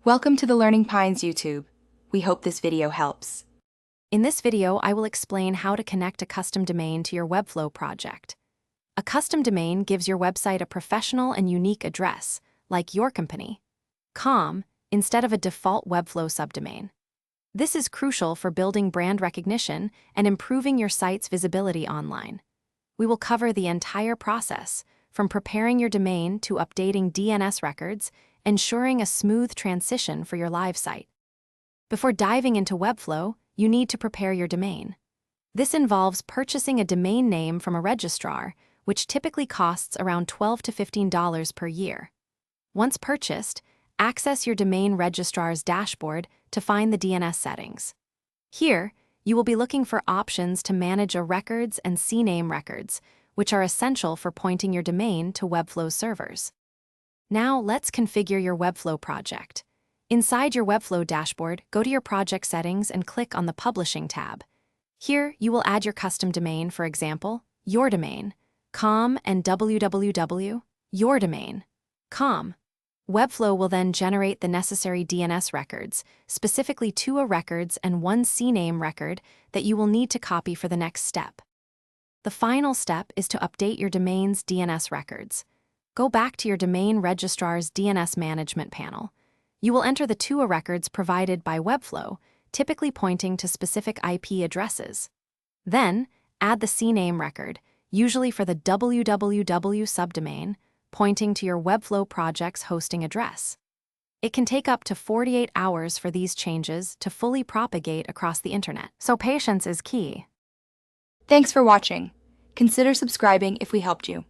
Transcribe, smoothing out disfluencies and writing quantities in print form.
Welcome to the Learning Pines YouTube. We hope this video helps. In this video, I will explain how to connect a custom domain to your Webflow project. A custom domain gives your website a professional and unique address, like your company, .com, instead of a default Webflow subdomain. This is crucial for building brand recognition and improving your site's visibility online. We will cover the entire process, from preparing your domain to updating DNS records, ensuring a smooth transition for your live site. Before diving into Webflow, you need to prepare your domain. This involves purchasing a domain name from a registrar, which typically costs around $12 to $15 per year. Once purchased, access your domain registrar's dashboard to find the DNS settings. Here, you will be looking for options to manage a records and CNAME records, which are essential for pointing your domain to Webflow servers. Now, let's configure your Webflow project. Inside your Webflow dashboard, go to your project settings and click on the Publishing tab. Here, you will add your custom domain, for example, your domain, .com and www, your domain, .com. Webflow will then generate the necessary DNS records, specifically 2 records and 1 CNAME record that you will need to copy for the next step. The final step is to update your domain's DNS records. Go back to your domain registrar's DNS management panel. You will enter the 2 records provided by Webflow, typically pointing to specific IP addresses. Then, add the CNAME record, usually for the www subdomain, pointing to your Webflow project's hosting address. It can take up to 48 hours for these changes to fully propagate across the internet, so patience is key. Thanks for watching. Consider subscribing if we helped you.